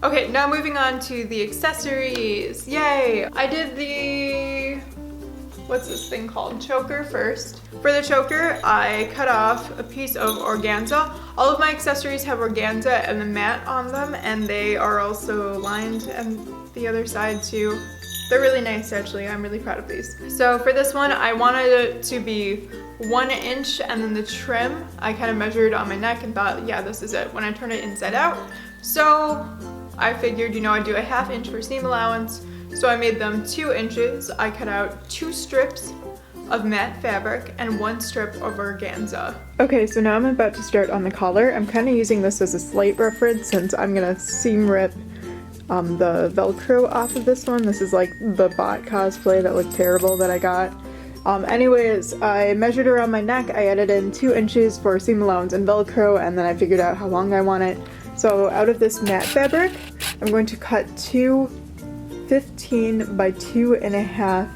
Okay, now moving on to the accessories. Yay! I did the, what's this thing called? Choker first. For the choker, I cut off a piece of organza. All of my accessories have organza and the mat on them, and they are also lined and the other side too. They're really nice actually, I'm really proud of these. So for this one, I wanted it to be 1 inch, and then the trim, I kind of measured on my neck and thought, yeah, this is it when I turn it inside out. So I figured, you know, I'd do a 1/2 inch for seam allowance. So I made them 2 inches. I cut out 2 strips of matte fabric and 1 strip of organza. Okay, so now I'm about to start on the collar. I'm kind of using this as a slight reference since I'm gonna seam rip the Velcro off of this one. This is like the bot cosplay that looked terrible that I got. Anyways, I measured around my neck. I added in 2 inches for seam allowance and Velcro, and then I figured out how long I want it. So out of this matte fabric, I'm going to cut 2 15 by 2.5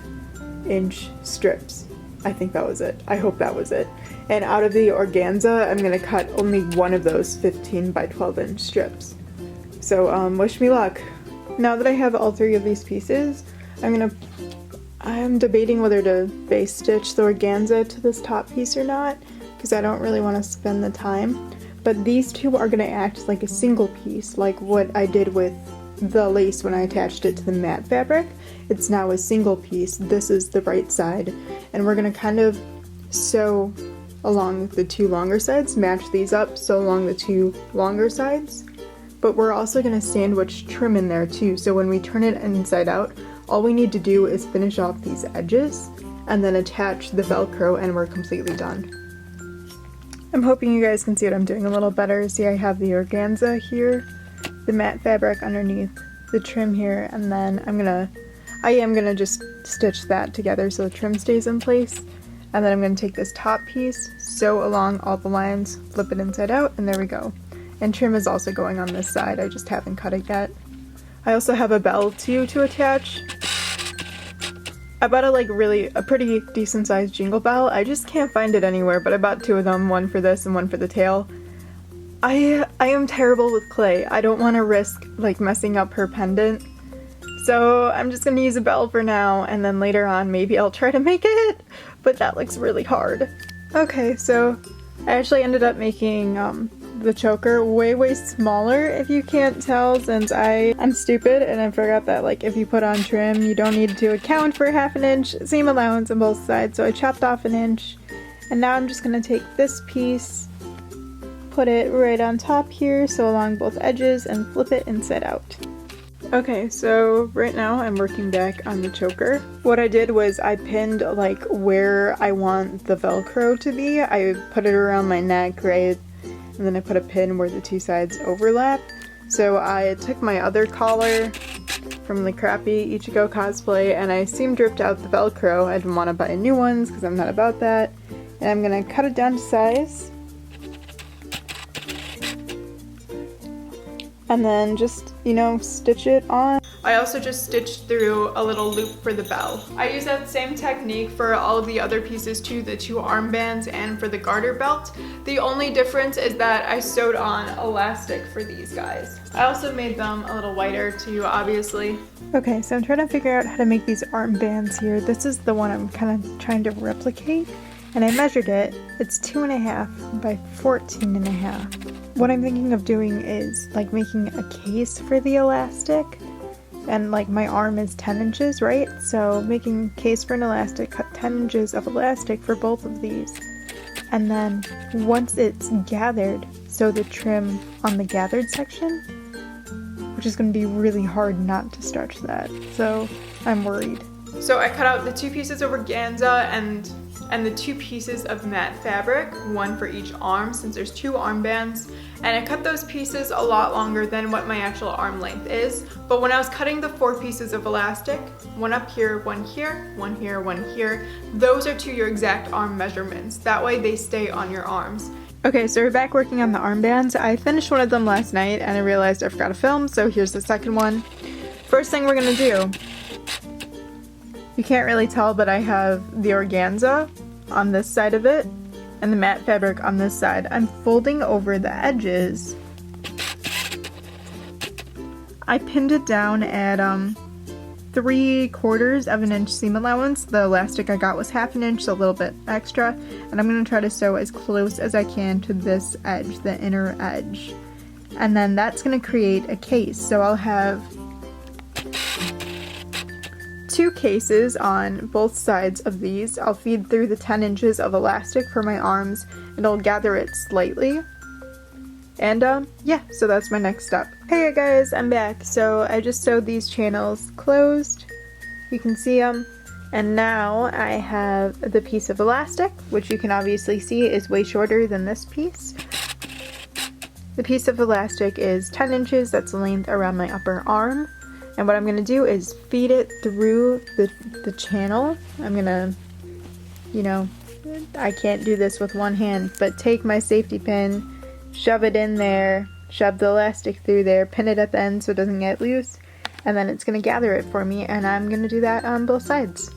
inch strips. I think that was it. I hope that was it. And out of the organza, I'm gonna cut only one of those 15 by 12 inch strips. So wish me luck. Now that I have all 3 of these pieces, I'm debating whether to base stitch the organza to this top piece or not, because I don't really want to spend the time. But these 2 are going to act like a single piece, like what I did with the lace when I attached it to the matte fabric. It's now a single piece. This is the right side, and we're going to kind of sew along the 2 longer sides, match these up, sew along the 2 longer sides. But we're also going to sandwich trim in there too, so when we turn it inside out, all we need to do is finish off these edges and then attach the Velcro and we're completely done. I'm hoping you guys can see what I'm doing a little better. See, I have the organza here, the matte fabric underneath, the trim here, and then I am gonna just stitch that together so the trim stays in place. And then I'm gonna take this top piece, sew along all the lines, flip it inside out, and there we go. And trim is also going on this side, I just haven't cut it yet. I also have a bell too to attach. I bought a pretty decent sized jingle bell. I just can't find it anywhere, but I bought 2 of them, one for this and one for the tail. I am terrible with clay. I don't want to risk like messing up her pendant. So I'm just gonna use a bell for now, and then later on maybe I'll try to make it, but that looks really hard. Okay, so I actually ended up making the choker way smaller, if you can't tell, since I'm stupid and I forgot that like if you put on trim you don't need to account for 1/2 inch seam allowance on both sides, so I chopped off 1 inch. And now I'm just gonna take this piece, put it right on top here, so along both edges, and flip it inside out. Okay, so right now I'm working back on the choker. What I did was I pinned like where I want the Velcro to be. I put it around my neck, right? And then I put a pin where the 2 sides overlap. So I took my other collar from the crappy Ichigo Cosplay and I seam dripped out the Velcro. I didn't want to buy new ones because I'm not about that. And I'm gonna cut it down to size. And then just, you know, stitch it on. I also just stitched through a little loop for the bell. I use that same technique for all of the other pieces too, the 2 armbands and for the garter belt. The only difference is that I sewed on elastic for these guys. I also made them a little wider too, obviously. Okay, so I'm trying to figure out how to make these armbands here. This is the one I'm kind of trying to replicate, and I measured it. It's 2.5 by 14.5. What I'm thinking of doing is like making a case for the elastic, and like my arm is 10 inches, right? So making a case for an elastic, cut 10 inches of elastic for both of these. And then once it's gathered, sew the trim on the gathered section, which is going to be really hard not to stretch that. So I'm worried. So I cut out the 2 pieces of organza and the 2 pieces of matte fabric, one for each arm since there's 2 armbands, and I cut those pieces a lot longer than what my actual arm length is. But when I was cutting the 4 pieces of elastic, one up here, one here, one here, one here, those are to your exact arm measurements. That way they stay on your arms. Okay, so we're back working on the armbands. I finished one of them last night and I realized I forgot to film, so here's the second one. First thing we're gonna do, you can't really tell, but I have the organza on this side of it and the matte fabric on this side. I'm folding over the edges. I pinned it down at 3/4 of an inch seam allowance. The elastic I got was 1/2 inch, so a little bit extra, and I'm going to try to sew as close as I can to this edge, the inner edge. And then that's going to create a case, so I'll have 2 cases on both sides of these. I'll feed through the 10 inches of elastic for my arms, and I'll gather it slightly. And yeah, so that's my next step. Hey guys, I'm back. So I just sewed these channels closed. You can see them. And now I have the piece of elastic, which you can obviously see is way shorter than this piece. The piece of elastic is 10 inches, that's the length around my upper arm. And what I'm going to do is feed it through the channel. I'm going to, you know, I can't do this with one hand, but take my safety pin, shove it in there, shove the elastic through there, pin it at the end so it doesn't get loose, and then it's going to gather it for me, and I'm going to do that on both sides.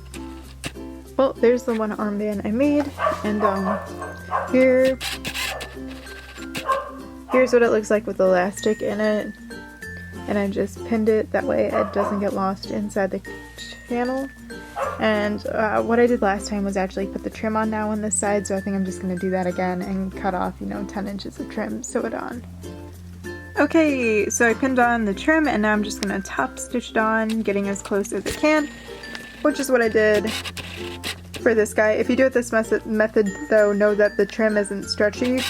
Well, there's the one armband I made, and here's what it looks like with the elastic in it, and I just pinned it that way it doesn't get lost inside the channel. And what I did last time was actually put the trim on now on this side, so I think I'm just going to do that again and cut off, you know, 10 inches of trim, sew it on. Okay, so I pinned on the trim, and now I'm just going to top stitch it on, getting as close as I can, which is what I did for this guy. If you do it this method though, know that the trim isn't stretchy,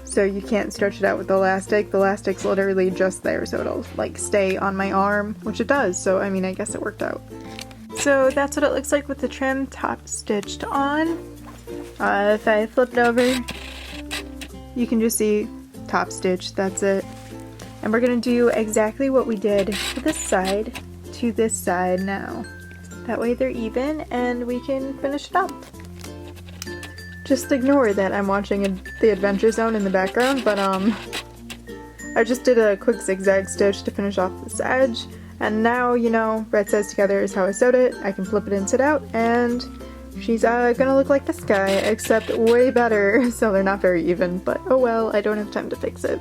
so you can't stretch it out with the elastic. The elastic's literally just there, so it'll like stay on my arm, which it does, so I mean, I guess it worked out. So that's what it looks like with the trim top stitched on. If I flip it over, you can just see top stitch, that's it. And we're gonna do exactly what we did to this side to this side now. That way they're even and we can finish it up. Just ignore that I'm watching the Adventure Zone in the background, but I just did a quick zigzag stitch to finish off this edge. And now, you know, right sides together is how I sewed it. I can flip it inside out, and she's gonna look like this guy, except way better. So they're not very even, but oh well, I don't have time to fix it.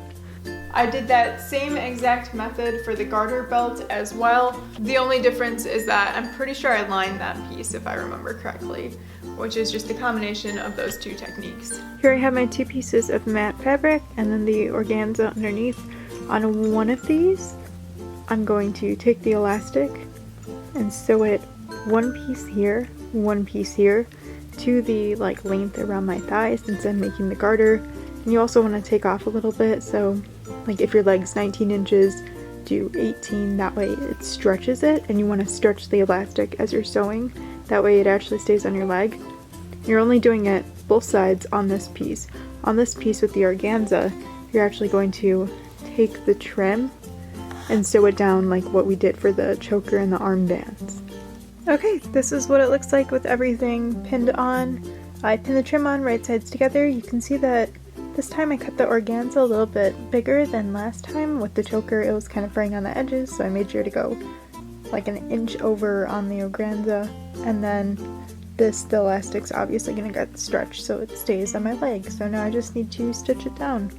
I did that same exact method for the garter belt as well. The only difference is that I'm pretty sure I lined that piece, if I remember correctly, which is just a combination of those 2 techniques. Here I have my 2 pieces of matte fabric and then the organza underneath. On one of these, I'm going to take the elastic and sew it 1 piece here, 1 piece here, to the like length around my thigh since I'm making the garter. And you also want to take off a little bit, so like if your leg's 19 inches, do 18, that way it stretches it, and you want to stretch the elastic as you're sewing, that way it actually stays on your leg. You're only doing it both sides on this piece. On this piece with the organza, you're actually going to take the trim and sew it down like what we did for the choker and the armbands. Okay, this is what it looks like with everything pinned on. I pinned the trim on right sides together. You can see that this time I cut the organza a little bit bigger than last time. With the choker it was kind of fraying on the edges, so I made sure to go like 1 inch over on the organza. And then the elastic's obviously gonna get stretched so it stays on my leg. So now I just need to stitch it down.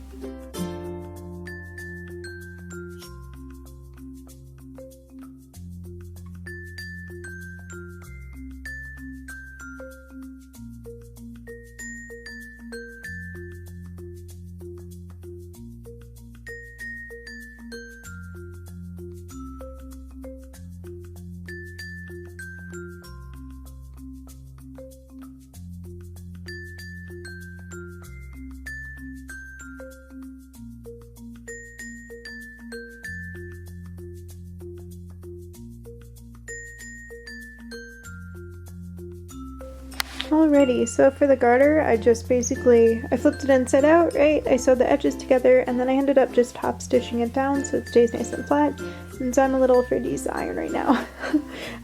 Alrighty, so for the garter, I flipped it inside out, right? I sewed the edges together, and then I ended up just top stitching it down so it stays nice and flat, since I'm a little afraid to use the iron right now.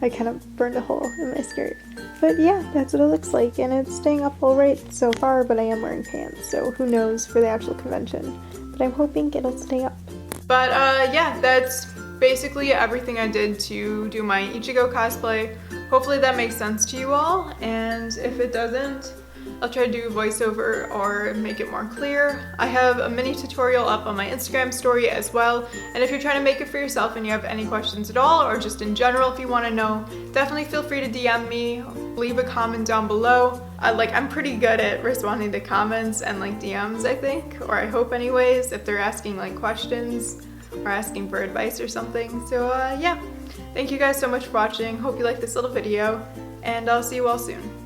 I kind of burned a hole in my skirt. But yeah, that's what it looks like, and it's staying up alright so far, but I am wearing pants, so who knows for the actual convention. But I'm hoping it'll stay up. But yeah, that's basically everything I did to do my Ichigo cosplay. Hopefully that makes sense to you all, and if it doesn't, I'll try to do voiceover or make it more clear. I have a mini tutorial up on my Instagram story as well, and if you're trying to make it for yourself and you have any questions at all, or just in general if you want to know, definitely feel free to DM me, leave a comment down below. I'm pretty good at responding to comments and like DMs, I think, or I hope anyways, if they're asking like questions or asking for advice or something. So yeah, thank you guys so much for watching. Hope you liked this little video, and I'll see you all soon.